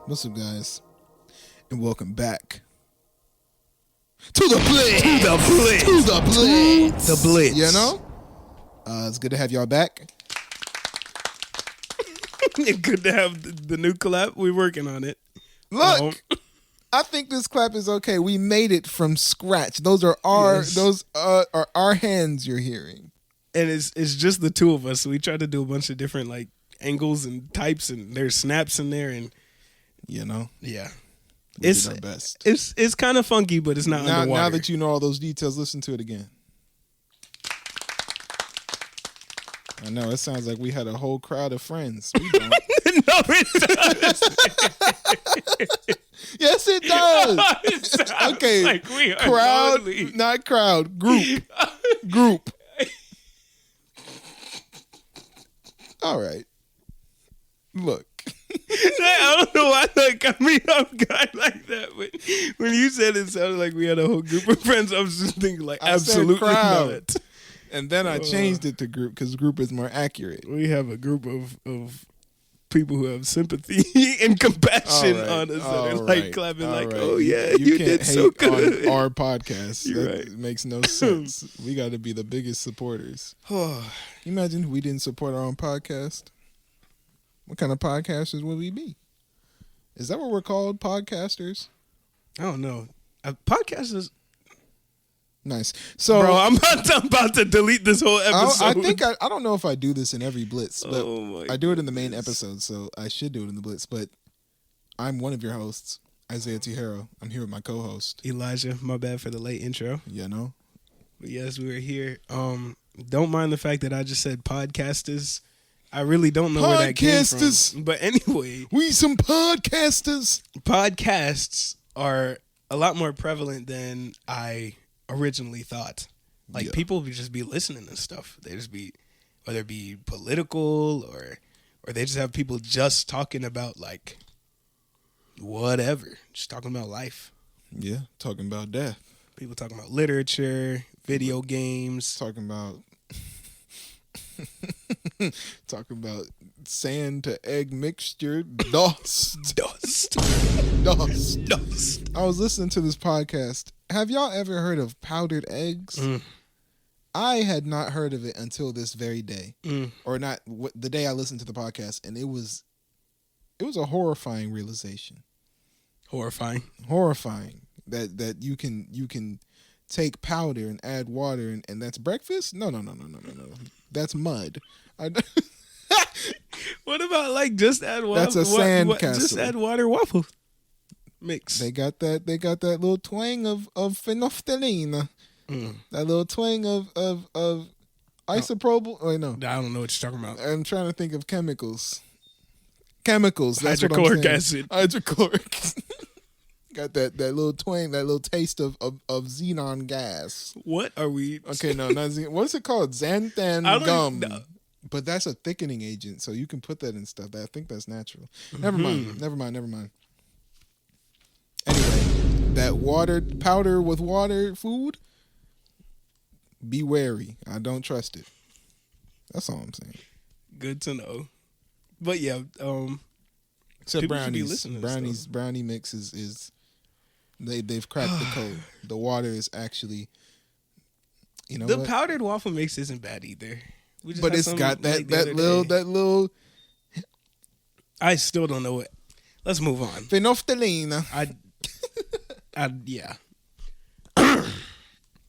What's up, guys? And welcome back to the Blitz. The Blitz. You know? It's good to have y'all back. Good to have the new clap. We're working on it. Look, I think this clap is okay. We made it from scratch. Those are our hands you're hearing. And it's just the two of us. So we tried to do a bunch of different like angles and types, and there's snaps in there, and yeah. We did our best. It's kind of funky, but it's not underwater. Now that you know all those details, listen to it again. I know, it sounds like we had a whole crowd of friends. We don't. No, it does. Yes, it does. It Okay, like we are crowd, totally... not crowd, group. All right. Look. I don't know why that got me off guard like that, but when you said it sounded like we had a whole group of friends, I was just thinking like, absolutely not. And then I changed it to group because group is more accurate. We have a group of people who have sympathy and compassion on us that are like clapping like, oh yeah, you did so good on our podcast. You're that right. Makes no sense. We got to be the biggest supporters. Can you imagine if we didn't support our own podcast? What kind of podcasters would we be? Is that what we're called, podcasters? I don't know. Podcasters. Nice. So, bro, I'm about to delete this whole episode. I think I don't know if I do this in every Blitz, but I do it in the main goodness. episode, so I should do it in the Blitz. But I'm one of your hosts, Elijah Tijero. I'm here with my co-host, Elijah. My bad for the late intro. You know? But yes, we were here. Don't mind the fact that I just said podcasters. I really don't know where that came from. But anyway, we some podcasters. Podcasts are a lot more prevalent than I originally thought. Like people would just be listening to stuff. They just be, whether it be political or they just have people just talking about like whatever, just talking about life. Yeah, talking about death. People talking about literature, video games, talking about sand to egg mixture, dust. I was listening to this podcast. Have y'all ever heard of powdered eggs? I had not heard of it until this very day, or not the day I listened to the podcast, and it was a horrifying realization. Horrifying that you can take powder and add water and that's breakfast? No. That's mud. What about like just add water? That's a sand castle. Just add water waffle mix. They got that little twang of phenolphthalein. That little twang of isopropyl. Wait, no. I don't know what you're talking about. I'm trying to think of chemicals. That's hydrochloric acid. Hydrochloric. Got that little twang, that little taste of xenon gas. What are we? Okay, no, not xenon. What is it called? Xanthan gum. No. But that's a thickening agent, so you can put that in stuff. I think that's natural. Never mind. Anyway, that powder with water food, be wary. I don't trust it. That's all I'm saying. Good to know. But yeah, except brownie mix is they've cracked the code. The water is actually, the powdered waffle mix isn't bad either. But it's got that little. I still don't know it. Let's move on. Phenolphthalein. Yeah.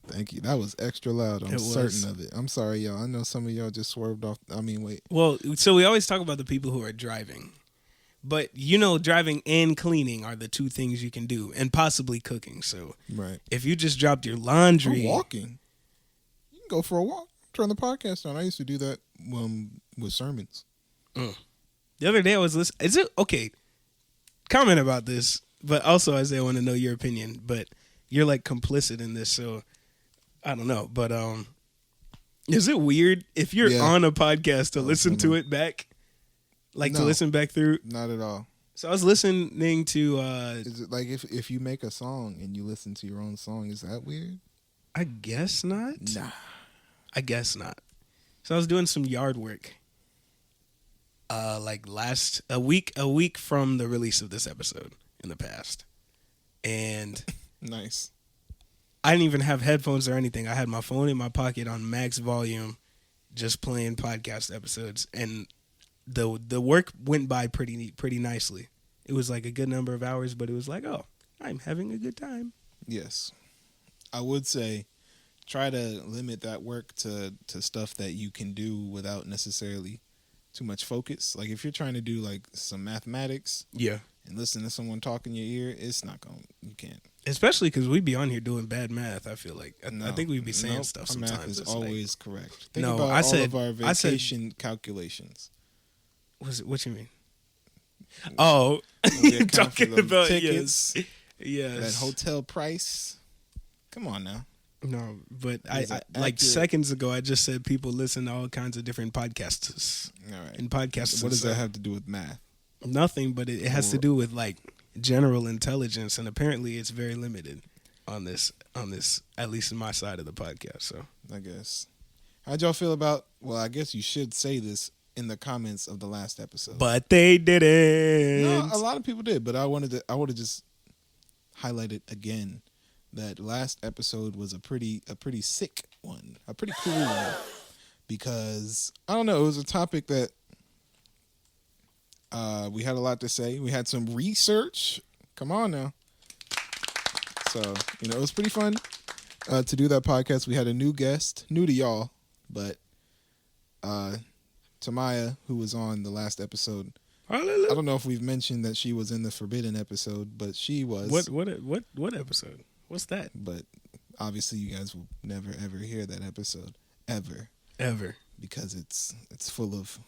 Thank you. That was extra loud. I'm certain of it. I'm sorry, y'all. I know some of y'all just swerved off. I mean, wait. Well, so we always talk about the people who are driving. But, driving and cleaning are the two things you can do, and possibly cooking. So right. If you just dropped your laundry. Or walking. You can go for a walk. Turn the podcast on. I used to do that with sermons. The other day I was listening. Is it okay? Comment about this, but also Isaiah, I want to know your opinion. But you're like complicit in this, so I don't know. But is it weird if you're on a podcast to listen to it back, to listen back through? Not at all. So I was listening to. Is it like if you make a song and you listen to your own song? Is that weird? I guess not. Nah. I guess not. So I was doing some yard work. like a week from the release of this episode in the past. And nice. I didn't even have headphones or anything. I had my phone in my pocket on max volume, just playing podcast episodes, and the work went by pretty nicely. It was like a good number of hours, but it was like, oh, I'm having a good time. Yes. I would say try to limit that work to stuff that you can do without necessarily too much focus. Like if you're trying to do like some mathematics, yeah, and listen to someone talk in your ear, it's not going. You can't. Especially because we be on here doing bad math. I feel like I think we be saying stuff sometimes. Math is always correct. Think no, about I said all of our vacation calculations. What you mean? Oh, talking about tickets. Yes. That hotel price. Come on now. No, but I like seconds ago I just said people listen to all kinds of different podcasts. All right. And podcasts. What does that have to do with math? Nothing, but it has to do with like general intelligence, and apparently it's very limited on this at least in my side of the podcast. So I guess. How'd y'all feel about? Well, I guess you should say this in the comments of the last episode. But they didn't. No, a lot of people did, but I would have just highlighted again that last episode was a pretty sick one, a pretty cool one, because I don't know, it was a topic that we had a lot to say. We had some research. Come on now. So, it was pretty fun to do that podcast. We had a new guest, new to y'all, but Tamaya, who was on the last episode. Hallelujah. I don't know if we've mentioned that she was in the Forbidden episode, but she was. What episode? What's that? But obviously, you guys will never ever hear that episode ever, because it's full of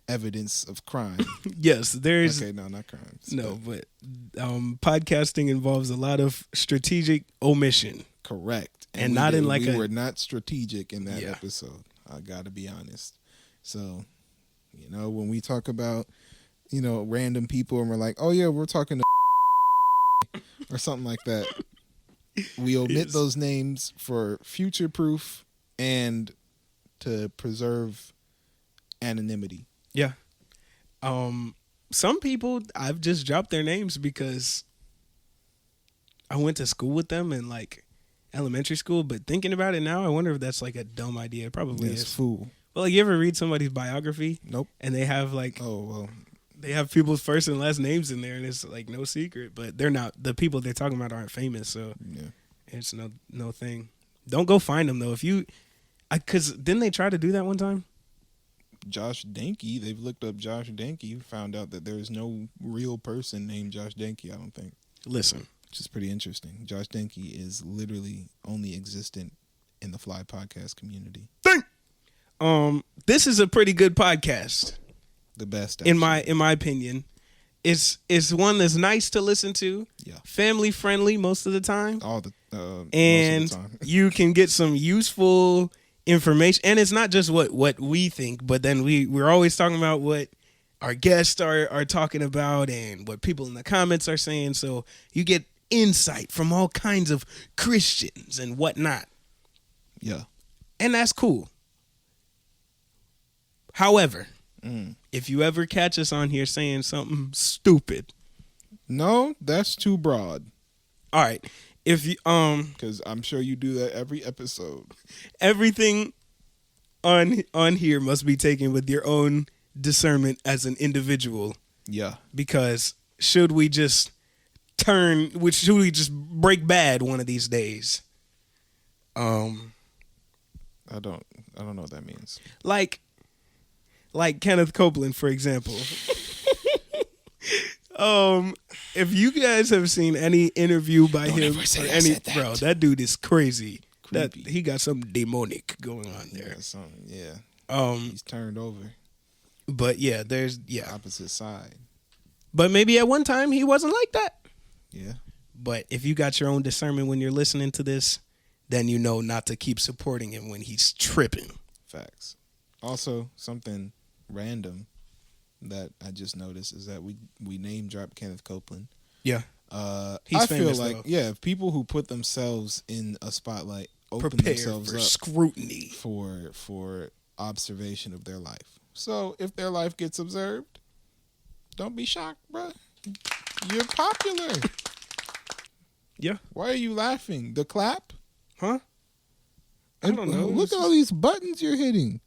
evidence of crime. Yes, there's. Okay, no, not crimes. No, but podcasting involves a lot of strategic omission. Correct, and not in like we were not strategic in that episode. I gotta be honest. So, when we talk about, random people and we're like, oh yeah, we're talking to or something like that, we omit those names for future proof and to preserve anonymity. Yeah. Some people I've just dropped their names because I went to school with them in like elementary school, but thinking about it now, I wonder if that's like a dumb idea. It probably is. Fool. Well, like, you ever read somebody's biography? Nope. And they have like, they have people's first and last names in there, and it's like no secret. But they're not, the people they're talking about aren't famous, so it's no thing. Don't go find them though. Because didn't they try to do that one time? Josh Danke, they've looked up Josh Danke, found out that there's no real person named Josh Danke, I don't think. Listen. Which is pretty interesting. Josh Danke is literally only existent in the Fly podcast community. This is a pretty good podcast. The best, actually. in my opinion. It's one that's nice to listen to. Yeah. Family friendly most of the time. And most of the time. You can get some useful information, and it's not just what we think, but then we're always talking about what our guests are talking about and what people in the comments are saying. So you get insight from all kinds of Christians and whatnot. Yeah. And that's cool. However, if you ever catch us on here saying something stupid. No, that's too broad. All right. If you because I'm sure you do that every episode. Everything on here must be taken with your own discernment as an individual. Yeah. Because should we just break bad one of these days? I don't know what that means. Like Kenneth Copeland, for example. If you guys have seen any interview by him, that dude is crazy. Creepy. That he got something demonic going on there. He's turned over. But there's opposite side. But maybe at one time he wasn't like that. Yeah. But if you got your own discernment when you're listening to this, then you know not to keep supporting him when he's tripping. Facts. Also, something random that I just noticed is that we name drop Kenneth Copeland. Yeah. He's famous, feel like though. People who put themselves in a spotlight open themselves for up scrutiny for observation of their life. So if their life gets observed, don't be shocked, bro. You're popular. Yeah. Why are you laughing? The clap? Huh? I don't know. Look at all these buttons you're hitting.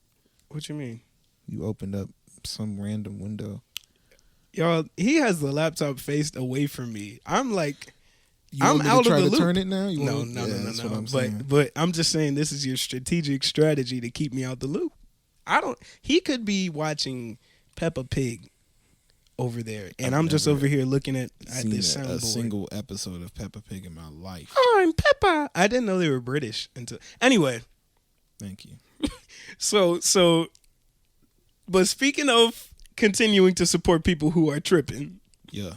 What you mean? You opened up some random window. Y'all, he has the laptop faced away from me. I'm like, I'm out of the loop. Turn it now? No. But I'm just saying this is your strategic strategy to keep me out the loop. He could be watching Peppa Pig over there, and I'm just over here looking at this soundboard. A single episode of Peppa Pig in my life. I'm Peppa. I didn't know they were British until anyway. Thank you. So, but speaking of continuing to support people who are tripping, yeah,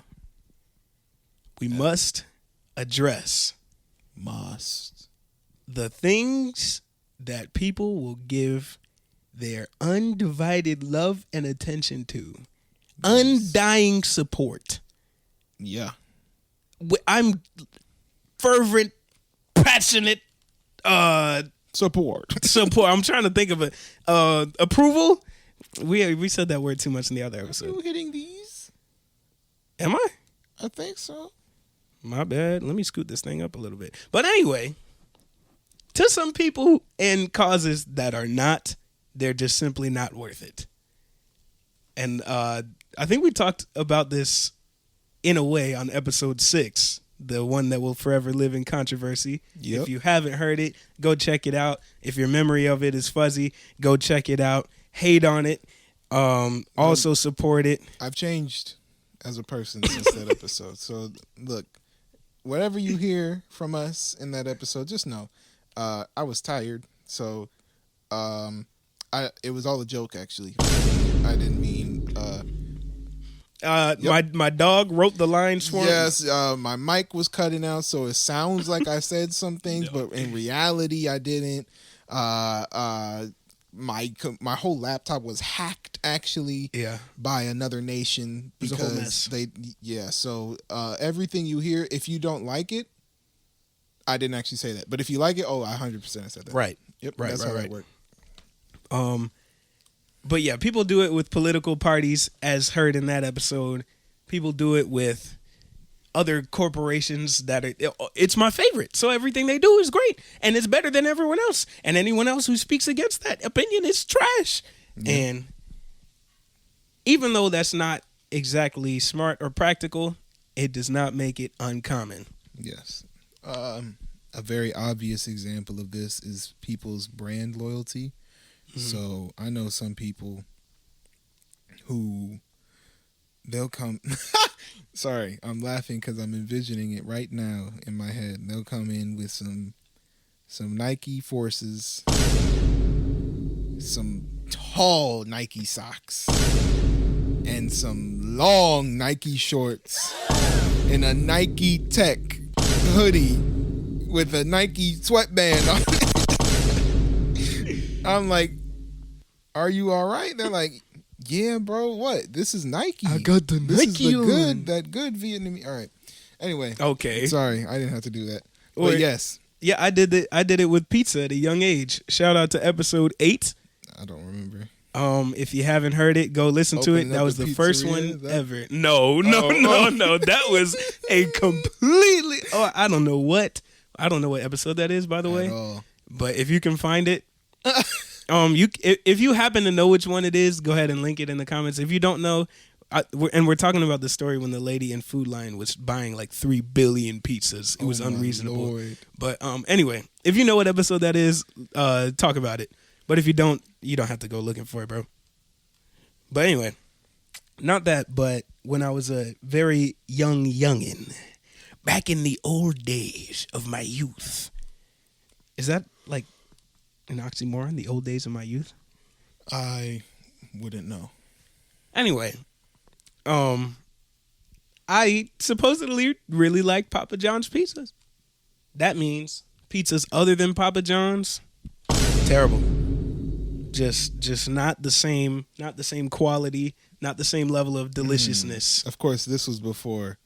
we must address the things that people will give their undivided love and attention to. Undying support. Yeah. I'm fervent, passionate support. I'm trying to think of approval. We said that word too much in the other episode. Are you hitting these? Am I? I think so. My bad. Let me scoot this thing up a little bit. But anyway, to some people and causes that are not, they're just simply not worth it. And I think we talked about this in a way on episode 6, the one that will forever live in controversy. Yep. If you haven't heard it, go check it out. If your memory of it is fuzzy, go check it out. Hate on it. Also support it. I've changed as a person since that episode. So look, whatever you hear from us in that episode, just know I was tired. So it was all a joke, actually. I didn't mean. Yep. My dog wrote the lines for me. Yes, my mic was cutting out, so it sounds like I said some things, but in reality, I didn't. My whole laptop was hacked, actually, by another nation because they. Yeah, so everything you hear, if you don't like it, I didn't actually say that, but if you like it, I 100% said that. Right. Yep. Right. That's how that worked. But yeah, people do it with political parties, as heard in that episode. People do it with other corporations it's my favorite. So everything they do is great, and it's better than everyone else. And anyone else who speaks against that opinion is trash. Yeah. And even though that's not exactly smart or practical, it does not make it uncommon. Yes. A very obvious example of this is people's brand loyalty. So I know some people who they'll come. Sorry, I'm laughing because I'm envisioning it right now in my head. They'll come in with some Nike Forces, some tall Nike socks, and some long Nike shorts, and a Nike Tech hoodie with a Nike sweatband on it. I'm like, are you all right? They're like, yeah, bro, what? This is Nike. I got the Nike on. That good Vietnamese. All right. Anyway. Okay. Sorry, I didn't have to do that. But yes. Yeah, I did it with pizza at a young age. Shout out to episode 8. I don't remember. If you haven't heard it, go listen to it. That was the first one ever. No. That was a completely I don't know what episode that is, by the way. But if you can find it, if you happen to know which one it is, go ahead and link it in the comments. If you don't know, we're talking about the story when the lady in Food Lion was buying like 3 billion pizzas. It was unreasonable. Lord. But anyway, if you know what episode that is, talk about it. But if you don't have to go looking for it, bro. But anyway, not that, but when I was a very youngin', back in the old days of my youth. Is that like an oxymoron, the old days of my youth? I wouldn't know. Anyway, I supposedly really like Papa John's pizzas. That means pizzas other than Papa John's, terrible. Just not the same quality, not the same level of deliciousness. Of course, this was before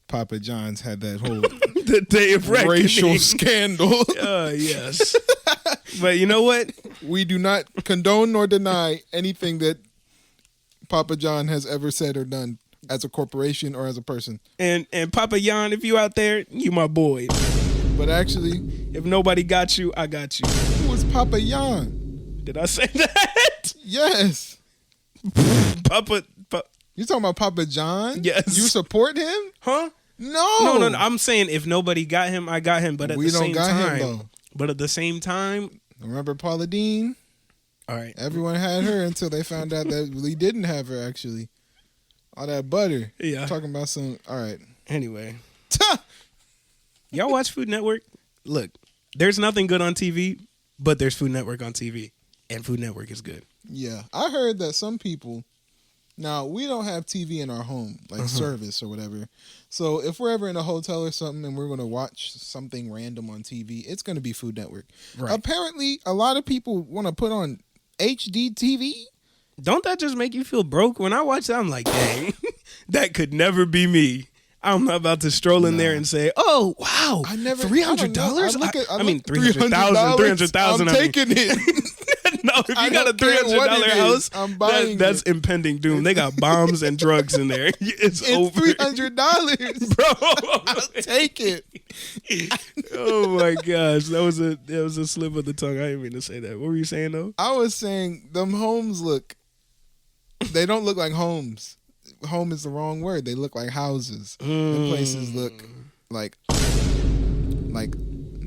Papa John's had that whole the day of racial scandal. Yes. But you know what? We do not condone nor deny anything that Papa John has ever said or done as a corporation or as a person. And Papa Jan, if you out there, you my boy. But actually, if nobody got you, I got you. Who was Papa Jan? Did I say that? Yes. Papa. You talking about Papa John? Yes. You support him? Huh? No. No. I'm saying if nobody got him, I got him. But at the same time, But at the same time, remember Paula Deen? All right. Everyone had her until they found out that we didn't have her, actually. All that butter. Yeah. Talking about some. All right. Anyway. Y'all watch Food Network? Look, there's nothing good on TV, but there's Food Network on TV. And Food Network is good. Yeah. I heard that some people. Now, we don't have TV in our home, like service or whatever. So if we're ever in a hotel or something and we're going to watch something random on TV, it's going to be Food Network. Right. Apparently, a lot of people want to put on HD TV. Don't that just make you feel broke? When I watch that, I'm like, dang, that could never be me. I'm not about to stroll in there and say, "Oh, wow, $300." I mean, $300,000. I'm taking it. No, if you got a $300 house, I'm buying that's impending doom. They got bombs and drugs in there. It's over. $300, bro. I'll take it. Oh my gosh, that was a slip of the tongue. I didn't mean to say that. What were you saying though? I was saying them homes they don't look like homes. Home is the wrong word. They look like houses. The places look like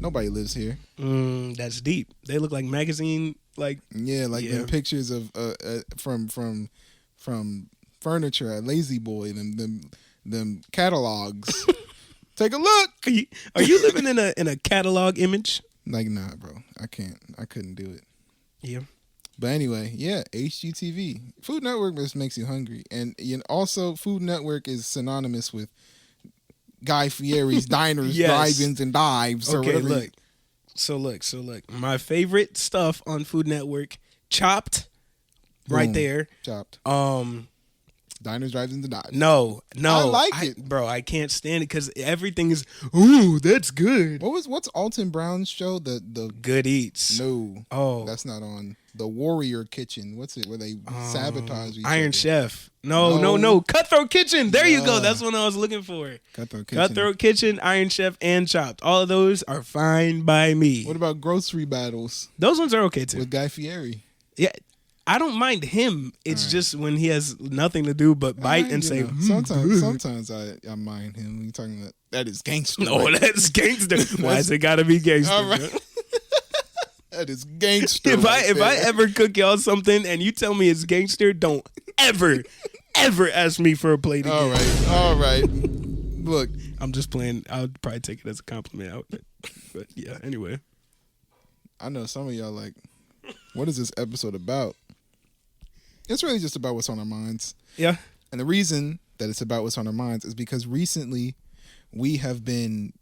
nobody lives here. That's deep. They look like magazine, them pictures of from furniture at Lazy Boy. Them catalogs. Take a look. Are you living in a catalog image? Like, nah, bro. I can't. I couldn't do it. Yeah. But anyway, yeah, HGTV. Food Network just makes you hungry. And also, Food Network is synonymous with Guy Fieri's diners, drive-ins, and dives. Okay, or whatever. Look. My favorite stuff on Food Network, Chopped, right there. Chopped. Diners, drive-ins, and dives. No. I like it. Bro, I can't stand it because everything is, ooh, that's good. What's Alton Brown's show? The Good Eats. No. Oh. That's not on. The Warrior Kitchen. What's it? Where they sabotage each Iron other. Chef. No. Cutthroat Kitchen. There you go. That's what I was looking for. Cutthroat Kitchen, Iron Chef, and Chopped. All of those are fine by me. What about Grocery Battles? Those ones are okay too. With Guy Fieri. Yeah. I don't mind him. It's just when he has nothing to do but bite and say. Sometimes I mind him. When you're talking about that is gangster. No, that's gangster. Why is it gotta be gangster? All right. That is gangster. If I ever cook y'all something and you tell me it's gangster, don't ever ask me for a plate again. All right. Look, I'm just playing. I'll probably take it as a compliment. But yeah. Anyway, I know some of y'all like, what is this episode about? It's really just about what's on our minds. Yeah. And the reason that it's about what's on our minds is because recently we have been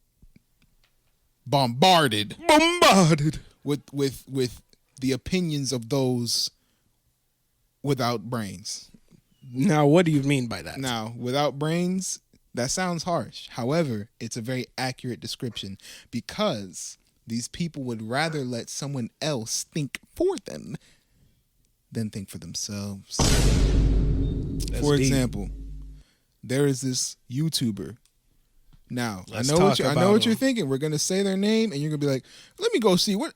bombarded with the opinions of those without brains. Now, what do you mean by that? Now, without brains, that sounds harsh. However, it's a very accurate description because these people would rather let someone else think for them than think for themselves. For example, there is this YouTuber. Now, I know what you're thinking. We're going to say their name and you're going to be like, let me go see what.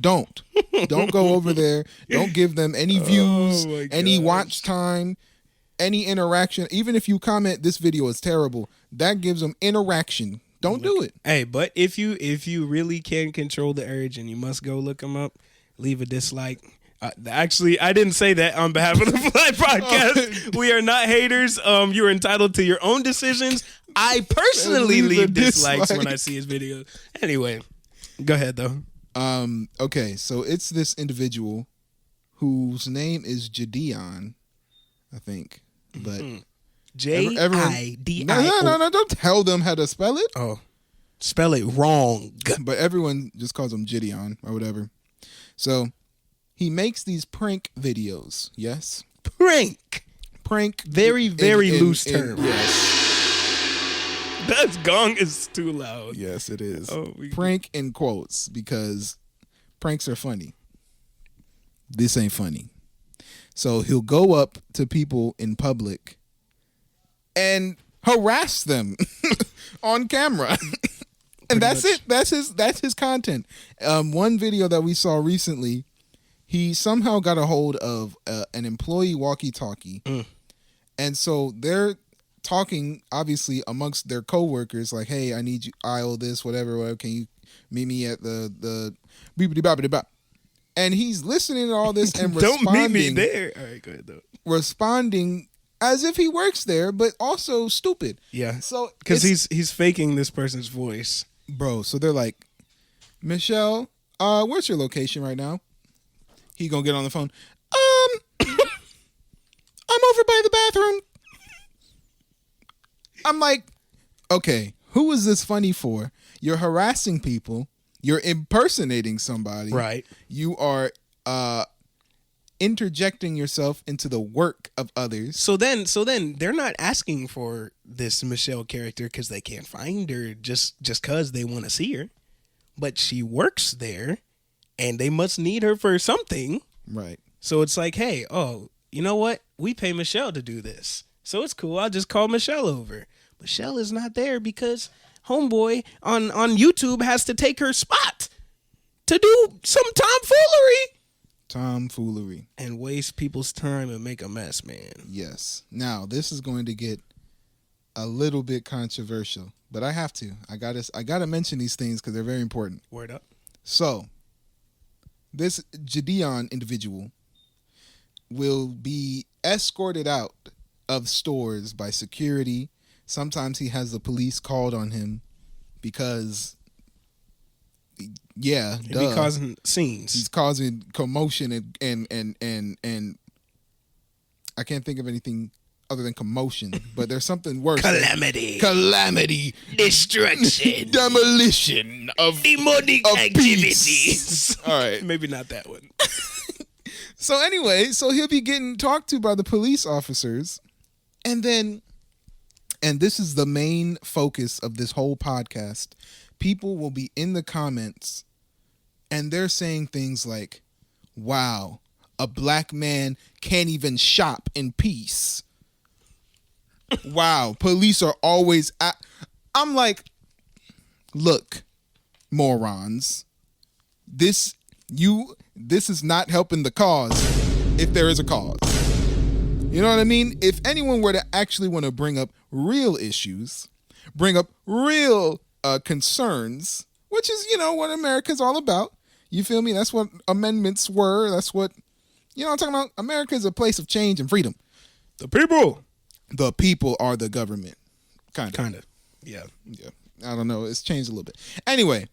Don't go over there. Don't give them any views, any watch time, any interaction. Even if you comment, this video is terrible, that gives them interaction. Don't do it. Hey, but if you really can control the urge and you must go look them up, leave a dislike. Actually, I didn't say that on behalf of the Fly Podcast. We are not haters. You're entitled to your own decisions. I personally leave dislikes when I see his videos. Anyway, go ahead though. Okay, so it's this individual whose name is Jadion, I think, but J-I-D-I-O. No, don't tell them how to spell it. Oh, spell it wrong. But everyone just calls him Gideon or whatever. So he makes these prank videos. Yes, prank. Very loose term. Yes. That gong is too loud. Yes, it is. Prank in quotes because pranks are funny. This ain't funny. So he'll go up to people in public and harass them on camera. And that's it. That's his content. One video that we saw recently, he somehow got a hold of an employee walkie-talkie. And so they're talking, obviously, amongst their coworkers, like, hey, I need you, I owe this, whatever, can you meet me at the beepity-boppity-bop. And he's listening to all this and responding. Don't meet me there. All right, go ahead, though. Responding as if he works there, but also stupid. Yeah. So because he's faking this person's voice. Bro, so they're like, Michelle, where's your location right now? He gonna get on the phone. I'm over by the bathroom. I'm like, okay, who is this funny for? You're harassing people. You're impersonating somebody. Right. You are interjecting yourself into the work of others. So then they're not asking for this Michelle character because they can't find her just because they want to see her. But she works there and they must need her for something. Right. So it's like, hey, you know what? We pay Michelle to do this. So it's cool. I'll just call Michelle over. Michelle is not there because homeboy on YouTube has to take her spot to do some tomfoolery and waste people's time and make a mess, man. Yes. Now this is going to get a little bit controversial, but I have to. I gotta mention these things because they're very important. Word up. So this Gideon individual will be escorted out of stores by security. Sometimes he has the police called on him because, yeah, he'd be causing scenes. He's causing commotion and I can't think of anything other than commotion, but there's something worse. Calamity, destruction, demolition of demonic of activities. All right, maybe not that one. So anyway, he'll be getting talked to by the police officers, and this is the main focus of this whole podcast. People will be in the comments and they're saying things like, wow, a black man can't even shop in peace. Wow, police are always I'm like, look, morons, this is not helping the cause if there is a cause. You know what I mean? If anyone were to actually want to bring up real issues, bring up real concerns, which is, what America's all about. You feel me? That's what amendments were. That's what, I'm talking about. America is a place of change and freedom. The people are the government. Kind of. Yeah. I don't know. It's changed a little bit. Anyway,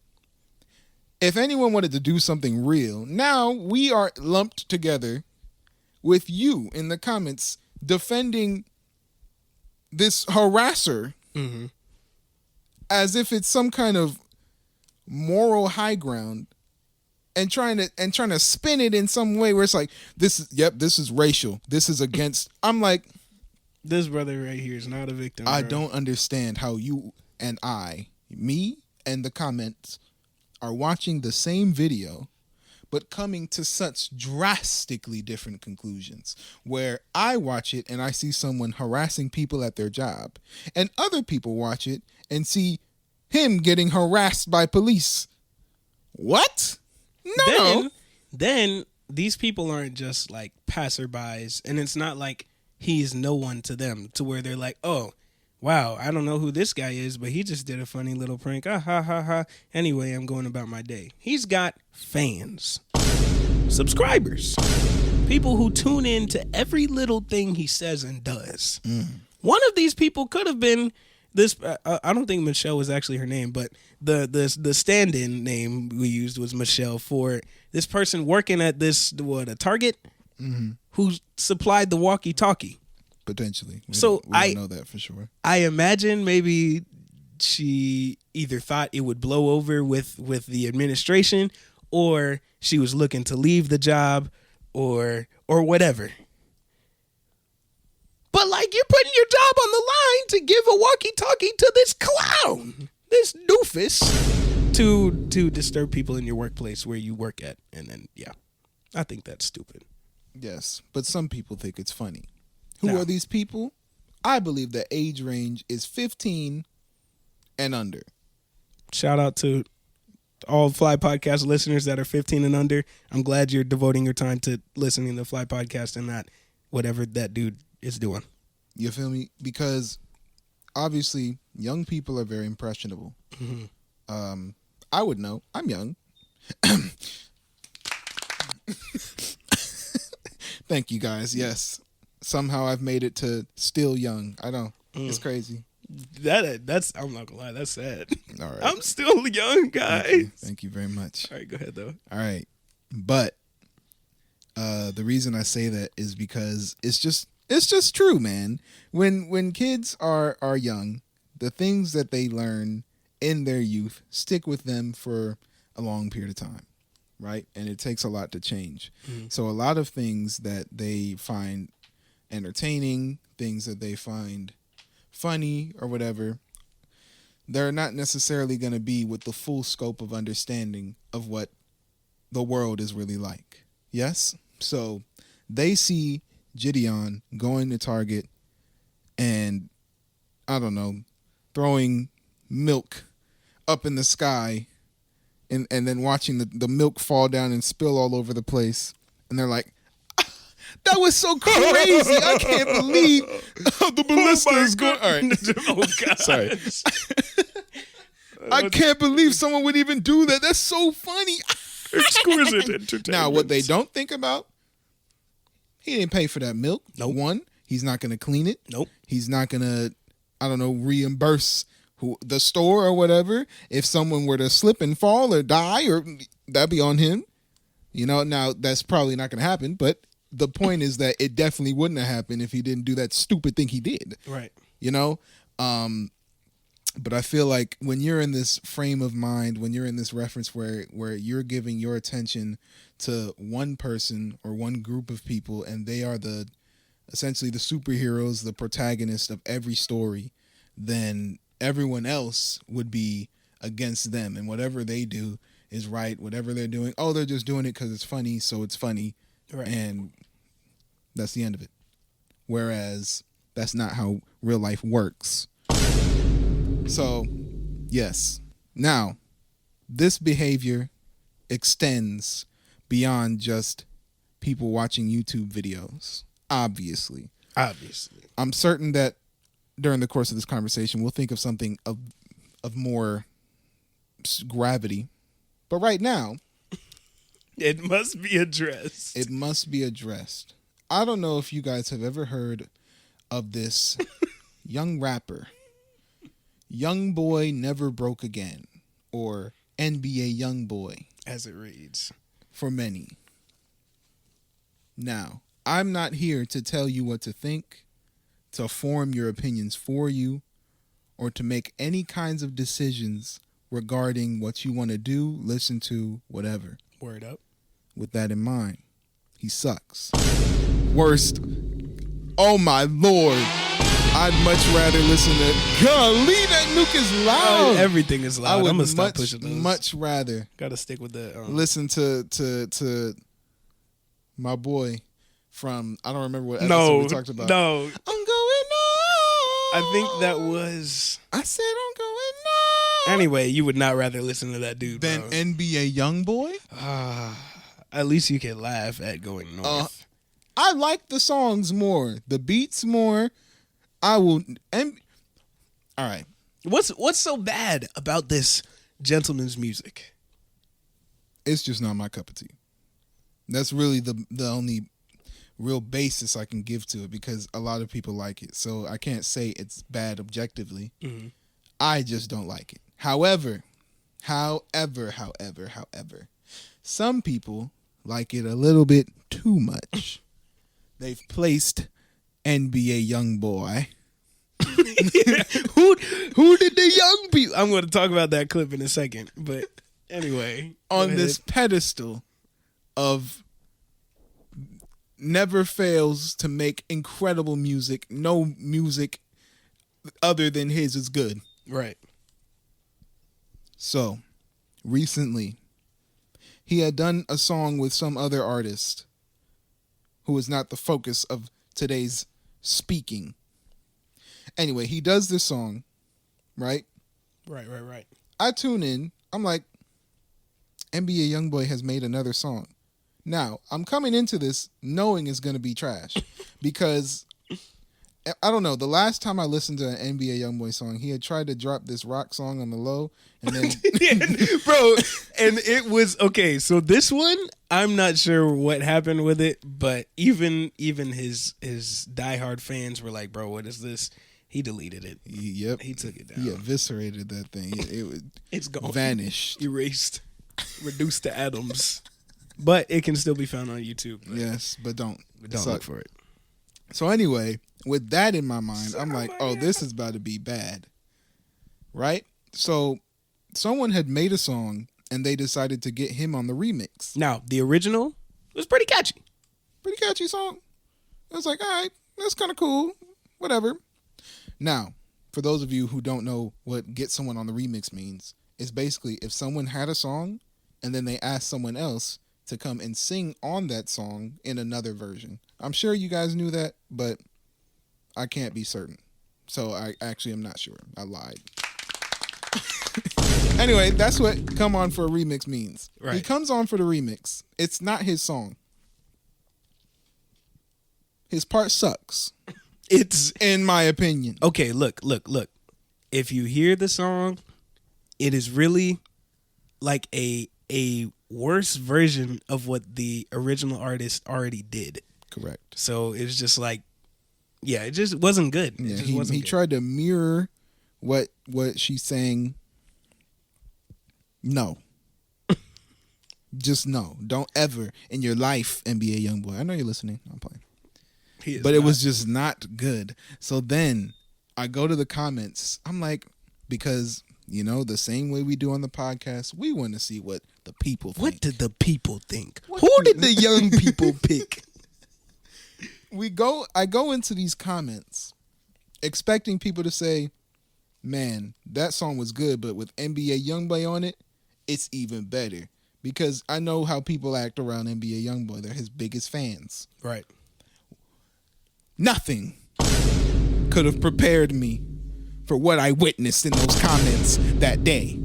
if anyone wanted to do something real, now we are lumped together with you in the comments defending this harasser as if it's some kind of moral high ground and trying to spin it in some way where it's like, this is racial. This is against. I'm like, this brother right here is not a victim. I bro. don't understand how you and me and the comments are watching the same video but coming to such drastically different conclusions, where I watch it and I see someone harassing people at their job, and other people watch it and see him getting harassed by police. What? No. Then these people aren't just like passerbys, and it's not like he's no one to them, to where they're like, oh, wow, I don't know who this guy is, but he just did a funny little prank. Ha ha ha. Anyway, I'm going about my day. He's got fans, subscribers, people who tune in to every little thing he says and does. One of these people could have been this. I don't think Michelle was actually her name, but the stand-in name we used was Michelle for this person working at a Target who supplied the walkie-talkie. Potentially. We don't know that for sure. I imagine maybe she either thought it would blow over with the administration, or she was looking to leave the job, or whatever. But like, you're putting your job on the line to give a walkie-talkie to this clown, this doofus, to disturb people in your workplace where you work at. And then, yeah, I think that's stupid. Yes, but some people think it's funny. Who No. are these people? I believe the age range is 15 and under. Shout out to all Fly Podcast listeners that are 15 and under. I'm glad you're devoting your time to listening to Fly Podcast and not whatever that dude is doing. You feel me? Because obviously young people are very impressionable. Mm-hmm. I would know. I'm young. Thank you guys. Yes. Somehow I've made it to still young. I know. It's crazy. That's I'm not gonna lie, that's sad. All right. I'm still young, guys. Thank you very much. All right, go ahead though. All right. But the reason I say that is because it's just true, man. When kids are young, the things that they learn in their youth stick with them for a long period of time, right? And it takes a lot to change. Mm-hmm. So a lot of things that they find entertaining, things that they find funny or whatever, they're not necessarily going to be with the full scope of understanding of what the world is really like. Yes? So they see Gideon going to Target and, I don't know, throwing milk up in the sky and then watching the milk fall down and spill all over the place. And they're like, that was so crazy. I can't believe the ballista is going. All right. Oh God. Sorry. I can't believe someone would even do that. That's so funny. Exquisite entertainment. Now, what they don't think about, he didn't pay for that milk. Nope. One, he's not going to clean it. Nope. He's not going to, I don't know, reimburse the store or whatever. If someone were to slip and fall or die, or that'd be on him. You know, now that's probably not going to happen, but the point is that it definitely wouldn't have happened if he didn't do that stupid thing he did. Right. You know? But I feel like when you're in this frame of mind, when you're in this reference where you're giving your attention to one person or one group of people, and they are essentially the superheroes, the protagonist of every story, then everyone else would be against them, and whatever they do is right. Whatever they're doing, they're just doing it because it's funny, so it's funny. Right. And that's the end of it. Whereas that's not how real life works. So, yes. Now, this behavior extends beyond just people watching YouTube videos. Obviously. I'm certain that during the course of this conversation, we'll think of something of more gravity. But right now, it must be addressed. I don't know if you guys have ever heard of this young rapper, Young Boy Never Broke Again, or NBA Young Boy, as it reads, for many. Now, I'm not here to tell you what to think, to form your opinions for you, or to make any kinds of decisions regarding what you want to do, listen to, whatever. Word up. With that in mind, he sucks. Worst. Oh my Lord. I'd much rather listen to. Golly, that nuke is loud. Everything is loud. I'm gonna stop pushing those. Much rather. Gotta stick with the. Listen to my boy from, I don't remember what episode we talked about. No. I'm going on. I think that was. I said I'm going on. Anyway, you would not rather listen to that dude than bro. NBA Young Boy? At least you can laugh at Going North. I like the songs more, the beats more. I will. All right. What's so bad about this gentleman's music? It's just not my cup of tea. That's really the only real basis I can give to it, because a lot of people like it. So I can't say it's bad objectively. Mm-hmm. I just don't like it. However, some people like it a little bit too much. They've placed NBA Young Boy. Who did the young people? I'm going to talk about that clip in a second, but anyway, on this pedestal of never fails to make incredible music. No music other than his is good. Right. So, recently, he had done a song with some other artist who is not the focus of today's speaking. Anyway, he does this song, right? Right. I tune in. I'm like, NBA YoungBoy has made another song. Now, I'm coming into this knowing it's going to be trash because, I don't know, the last time I listened to an NBA YoungBoy song, he had tried to drop this rock song on the low, and then... Bro, and it was, okay, so this one, I'm not sure what happened with it, but even his diehard fans were like, bro, what is this? He deleted it. Yep. He took it down. He eviscerated that thing. It's gone. Vanished. Erased. Reduced to atoms. But it can still be found on YouTube. Yes, but don't look for it. So anyway, with that in my mind, I'm like, oh, this is about to be bad. Right? So someone had made a song and they decided to get him on the remix. Now, the original was pretty catchy. Pretty catchy song. I was like, all right, that's kind of cool. Whatever. Now, for those of you who don't know what get someone on the remix means, it's basically if someone had a song and then they asked someone else to come and sing on that song in another version. I'm sure you guys knew that, but I can't be certain. So I actually am not sure. I lied. Anyway, that's what come on for a remix means. Right. He comes on for the remix. It's not his song. His part sucks. It's, in my opinion. Okay, look. If you hear the song, it is really like a worse version of what the original artist already did. Correct. So it's just like, yeah, it just wasn't good. Yeah, he tried to mirror what she's saying. No. Just no. Don't ever in your life, NBA YoungBoy. I know you're listening. I'm playing. But it was just not good. So then I go to the comments. I'm like, because, you know, the same way we do on the podcast, we want to see what the people think. What did the people think? Who did the young people pick? I go into these comments expecting people to say, man, that song was good, but with NBA YoungBoy on it, it's even better. Because I know how people act around NBA YoungBoy. They're his biggest fans. Right. Nothing could have prepared me for what I witnessed in those comments that day.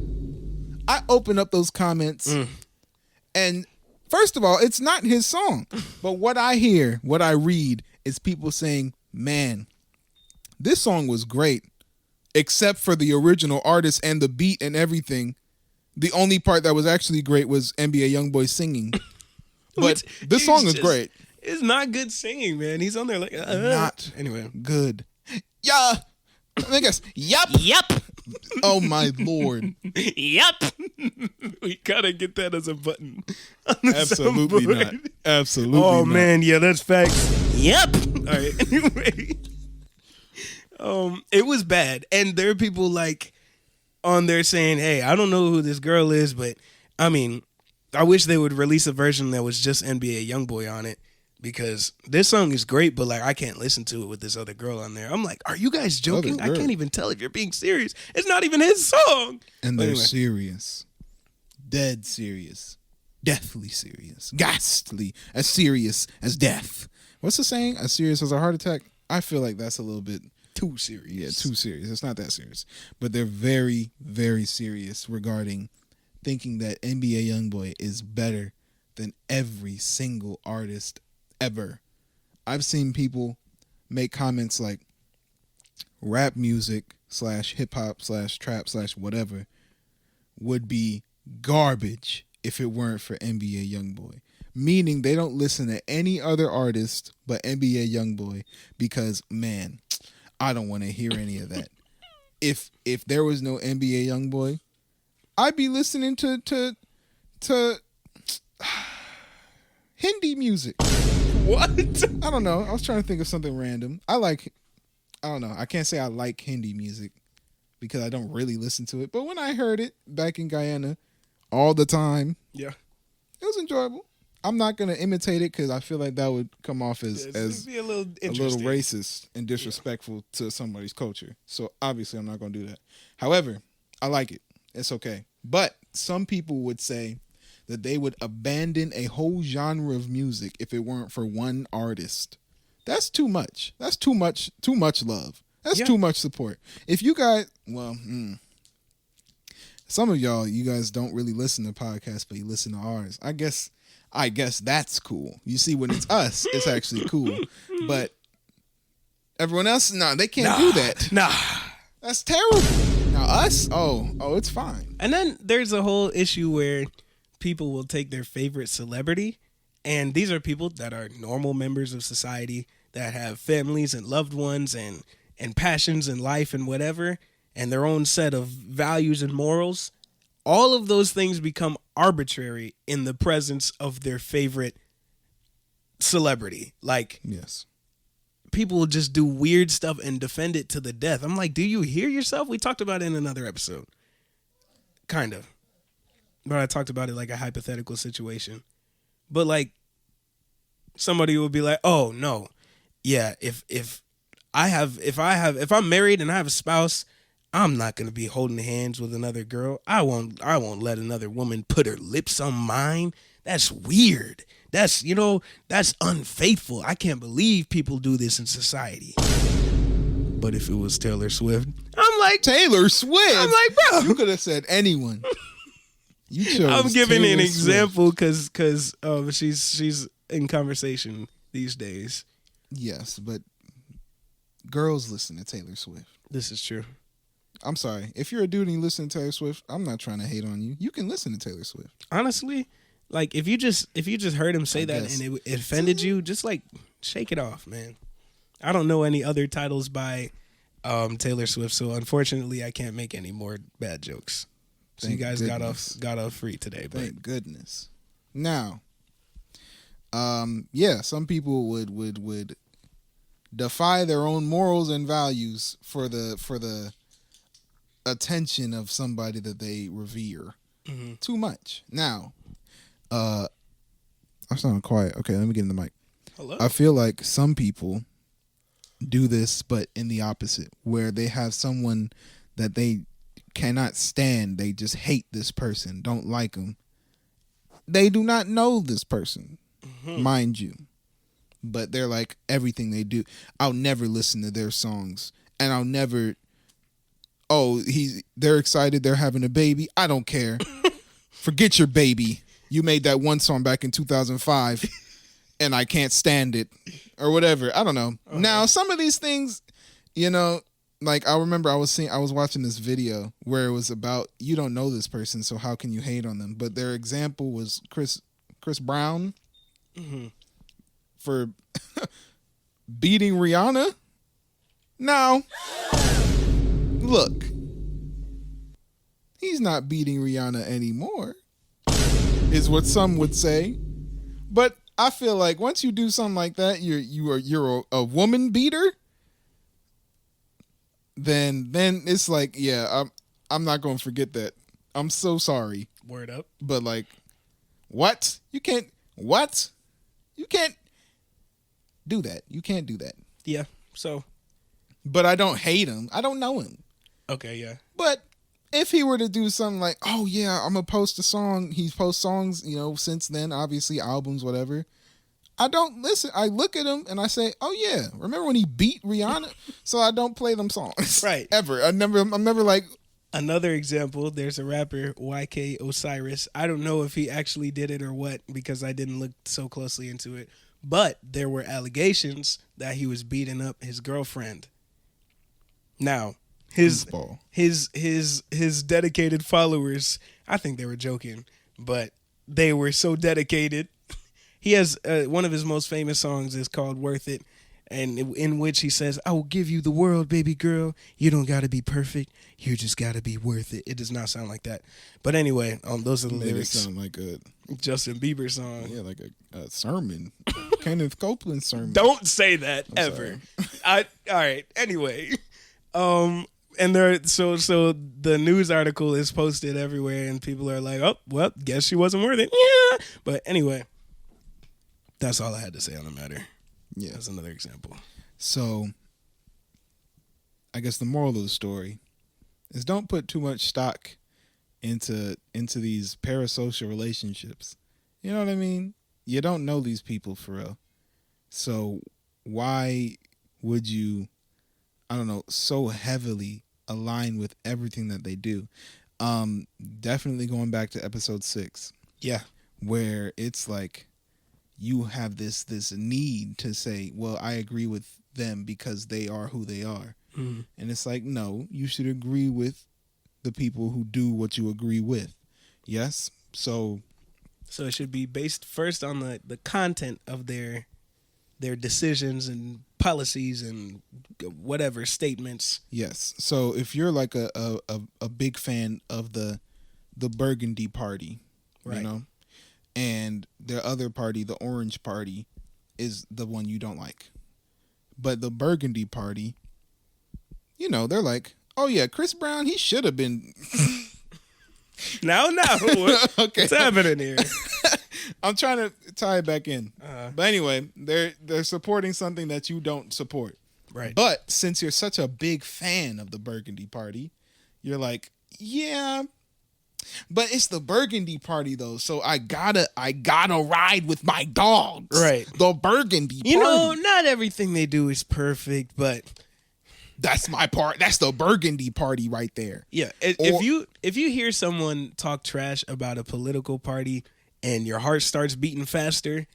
I open up those comments and first of all, it's not his song. But what I hear, what I read is people saying, man, this song was great, except for the original artist and the beat and everything. The only part that was actually great was NBA YoungBoy singing. But this song is great. It's not good singing, man. He's on there like not anyway. Good. Yeah. I guess. Yep. Oh my Lord. Yep. We gotta get that as a button. Absolutely not. Absolutely. Oh not. Man, yeah, that's facts. Yep. All right. Anyway. It was bad. And there are people like on there saying, hey, I don't know who this girl is, but I mean, I wish they would release a version that was just NBA YoungBoy on it. Because this song is great, but like I can't listen to it with this other girl on there. I'm like, are you guys joking? I can't even tell if you're being serious. It's not even his song. And they're serious. Dead serious. Deathly serious. Ghastly. As serious as death. What's the saying? As serious as a heart attack? I feel like that's a little bit too serious. Yeah, too serious. It's not that serious. But they're very, very serious regarding thinking that NBA YoungBoy is better than every single artist ever. I've seen people make comments like rap music / hip hop / trap / whatever would be garbage if it weren't for NBA YoungBoy. Meaning they don't listen to any other artist but NBA YoungBoy because, man, I don't want to hear any of that. If there was no NBA YoungBoy, I'd be listening to Hindi music. What? I don't know. I was trying to think of something random. I don't know. I can't say I like Hindi music because I don't really listen to it. But when I heard it back in Guyana all the time, yeah, it was enjoyable. I'm not going to imitate it because I feel like that would come off as a little racist and disrespectful to somebody's culture. So obviously I'm not going to do that. However, I like it. It's okay. But some people would say that they would abandon a whole genre of music if it weren't for one artist. That's too much. That's too much love. That's too much support. If you guys, some of you guys don't really listen to podcasts, but you listen to ours. I guess that's cool. You see, when it's us, it's actually cool. But everyone else, they can't do that. That's terrible. Now us, it's fine. And then there's a whole issue where people will take their favorite celebrity, and these are people that are normal members of society that have families and loved ones and passions in life and whatever, and their own set of values and morals. All of those things become arbitrary in the presence of their favorite celebrity. Like, yes, people will just do weird stuff and defend it to the death. I'm like, do you hear yourself? We talked about it in another episode. Kind of. But I talked about it like a hypothetical situation. But like, somebody will be like, oh no, yeah, if I'm married and I have a spouse, I'm not gonna be holding hands with another girl. I won't let another woman put her lips on mine. That's weird. That's unfaithful. I can't believe people do this in society. But if it was Taylor Swift, I'm like, Taylor Swift. I'm like, bro, you could have said anyone. You chose. I'm giving Taylor an example Swift. because she's in conversation these days. Yes, but girls listen to Taylor Swift. This is true. I'm sorry. If you're a dude and you listen to Taylor Swift, I'm not trying to hate on you. You can listen to Taylor Swift. Honestly, like if you just heard him say that and it offended you, just like shake it off, man. I don't know any other titles by Taylor Swift, so unfortunately I can't make any more bad jokes. So you guys got off free today. Thank goodness. Now, some people would defy their own morals and values for the attention of somebody that they revere. Mm-hmm. Too much. Now, I'm sounding quiet. Okay, let me get in the mic. Hello. I feel like some people do this, but in the opposite, where they have someone that they cannot stand. They just hate this person, don't like them. They do not know this person, mind you, but they're like everything they do. I'll never listen to their songs, and I'll never. Oh, they're excited. They're having a baby. I don't care. Forget your baby. You made that one song back in 2005, and I can't stand it, or whatever. I don't know. Uh-huh. Now, some of these things, like I remember I was watching this video where it was about, you don't know this person, so how can you hate on them? But their example was Chris Brown for beating Rihanna. Now, look, he's not beating Rihanna anymore, is what some would say. But I feel like once you do something like that, you're a woman beater. Then it's like, yeah, I'm not gonna forget that. I'm so sorry. Word up. But like, what? You can't do that. You can't do that. Yeah. So. But I don't hate him. I don't know him. Okay. Yeah. But if he were to do something like, oh yeah, I'm gonna post a song. He posts songs, since then, obviously albums, whatever. I don't listen. I look at him and I say, "Oh yeah, remember when he beat Rihanna?" So I don't play them songs, right? Ever. I'm never like. Another example. There's a rapper, YK Osiris. I don't know if he actually did it or what, because I didn't look so closely into it. But there were allegations that he was beating up his girlfriend. Now, his dedicated followers, I think they were joking, but they were so dedicated. He has one of his most famous songs is called Worth It, and in which he says, I will give you the world, baby girl. You don't got to be perfect. You just got to be worth it. It does not sound like that. But anyway, those are the lyrics. It sound like a Justin Bieber song. Yeah, like a sermon. Kenneth Copeland sermon. Don't say that ever. All right. Anyway, and so the news article is posted everywhere, and people are like, oh, well, guess she wasn't worth it. Yeah. But anyway. That's all I had to say on the matter. Yeah. That's another example. So, I guess the moral of the story is don't put too much stock into these parasocial relationships. You know what I mean? You don't know these people for real. So why would you, I don't know, so heavily align with everything that they do? Definitely going back to episode 6. Yeah. Where it's like you have this need to say, well, I agree with them because they are who they are. Mm-hmm. And it's like, no, you should agree with the people who do what you agree with. Yes? So it should be based first on the content of their decisions and policies and whatever statements. Yes. So if you're like a big fan of the Burgundy Party, right, you know, and their other party, the Orange Party, is the one you don't like. But the Burgundy Party, you know, they're like, oh yeah, Chris Brown, he should have been. No. Okay. What's happening here? I'm trying to tie it back in. But anyway, they're supporting something that you don't support. Right. But since you're such a big fan of the Burgundy Party, you're like, yeah, but it's the Burgundy Party though, so I gotta ride with my dogs. Right. The Burgundy Party. You know, not everything they do is perfect, but that's my part. That's the Burgundy Party right there. Yeah. If you hear someone talk trash about a political party and your heart starts beating faster,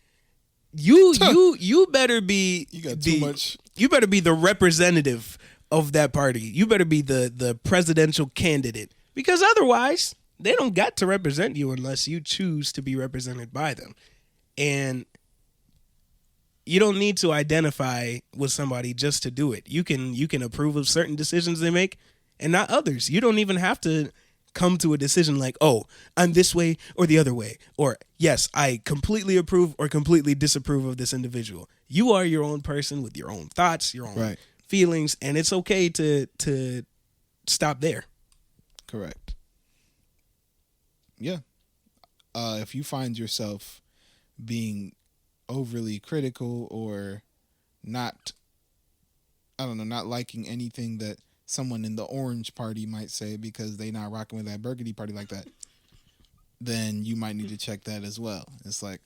you better be too much. You better be the representative of that party. You better be the presidential candidate, because otherwise they don't got to represent you unless you choose to be represented by them. And you don't need to identify with somebody just to do it. You can approve of certain decisions they make and not others. You don't even have to come to a decision like, oh, I'm this way or the other way. Or, yes, I completely approve or completely disapprove of this individual. You are your own person with your own thoughts, your own feelings, and it's okay to stop there. Correct. Yeah. If you find yourself being overly critical or not liking anything that someone in the Orange Party might say because they not rocking with that Burgundy Party like that, then you might need to check that as well. It's like,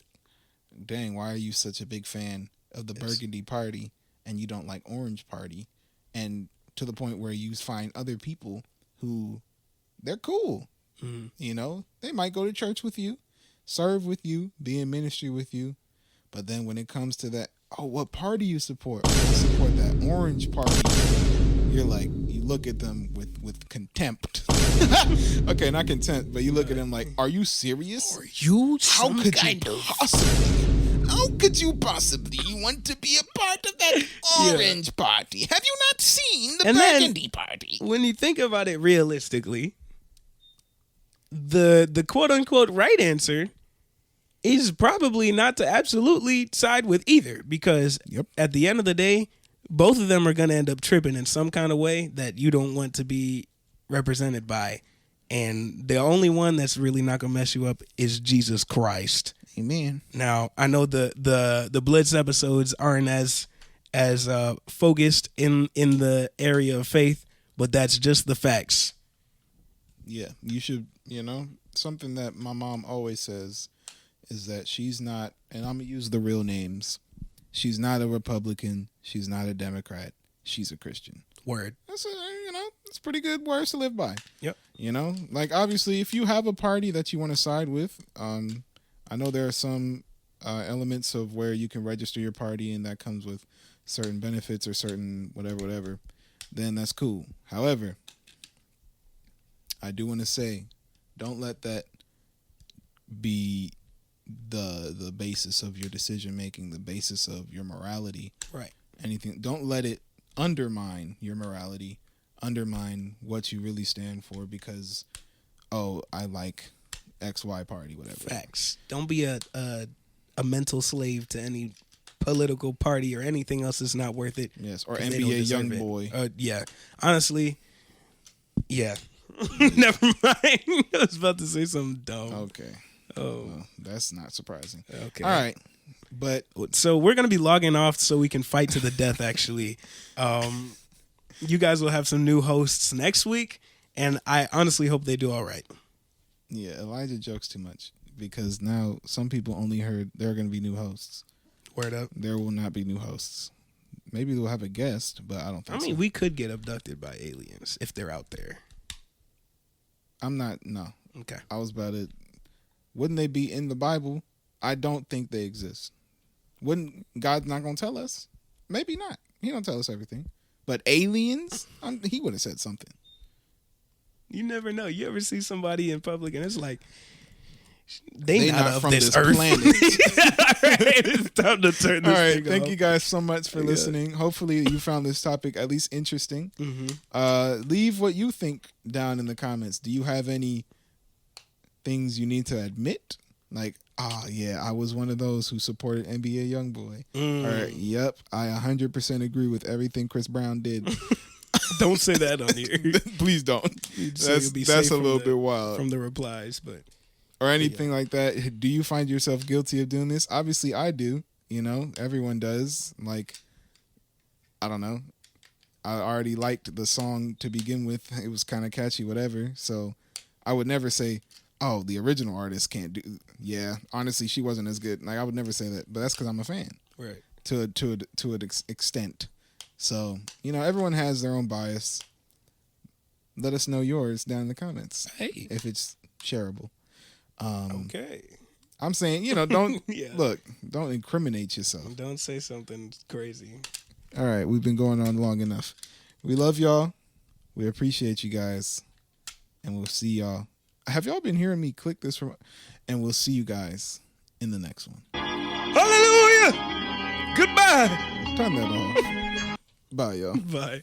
dang, why are you such a big fan of the Burgundy Party and you don't like Orange Party? And to the point where you find other people who they're cool. Mm-hmm. You know, they might go to church with you, serve with you, be in ministry with you. But then when it comes to that, oh, what party you support? I support that Orange Party. You're like, you look at them with contempt. Okay, not contempt, but you look at them like, are you serious? Are you How could you possibly want to be a part of that Orange Party? Have you not seen the Burgundy Party? When you think about it realistically, the quote unquote right answer is probably not to absolutely side with either, because at the end of the day, both of them are going to end up tripping in some kind of way that you don't want to be represented by. And the only one that's really not going to mess you up is Jesus Christ. Amen. Now, I know the Blitz episodes aren't as focused in the area of faith, but that's just the facts. Yeah, you should, something that my mom always says is that she's not, and I'm going to use the real names, she's not a Republican, she's not a Democrat, she's a Christian. Word. That's it's pretty good words to live by. Yep. Like obviously if you have a party that you want to side with, I know there are some elements of where you can register your party and that comes with certain benefits or certain whatever, then that's cool. However, I do want to say, don't let that be the basis of your decision making, the basis of your morality. Right. Anything. Don't let it undermine your morality, undermine what you really stand for because, oh, I like XY party, whatever. Facts. Don't be a mental slave to any political party or anything else that's not worth it. Yes, or NBA young boy. Yeah. Honestly, yeah. Never mind. I was about to say something dumb. Okay. Oh. Well, that's not surprising. Okay. All right. But so we're going to be logging off so we can fight to the death, actually. You guys will have some new hosts next week, and I honestly hope they do all right. Yeah, Elijah jokes too much because now some people only heard there are going to be new hosts. Word up. There will not be new hosts. Maybe they'll have a guest, but I don't think so. we could get abducted by aliens if they're out there. No. Okay. I was about it. Wouldn't they be in the Bible? I don't think they exist. Wouldn't God's not going to tell us? Maybe not. He don't tell us everything. But aliens? He would have said something. You never know. You ever see somebody in public and it's like, they not of from this earth. planet. It's time to turn this All right. thing Thank off. you guys so much for listening. Hopefully you found this topic at least interesting. Mm-hmm. Leave what you think down in the comments. Do you have any things you need to admit? Like, yeah, I was one of those who supported NBA Youngboy. Or, yep, I 100% agree with everything Chris Brown did. Don't say that on here. Please don't. That's a little bit wild. From the replies, but... Or anything like that. Do you find yourself guilty of doing this? Obviously, I do. You know, everyone does. Like, I don't know. I already liked the song to begin with. It was kind of catchy, whatever. So I would never say, oh, the original artist can't do. Yeah, honestly, she wasn't as good. Like, I would never say that. But that's because I'm a fan. Right. To an extent. So, you know, everyone has their own bias. Let us know yours down in the comments. Hey. If it's shareable. Okay. I'm saying, you know, don't Yeah. look, don't incriminate yourself. Don't say something crazy. All right, we've been going on long enough. We love y'all. We appreciate you guys. And we'll see y'all. Have y'all been hearing me click this? And we'll see you guys in the next one. Hallelujah! Goodbye! Turn that off. Bye, y'all. Bye.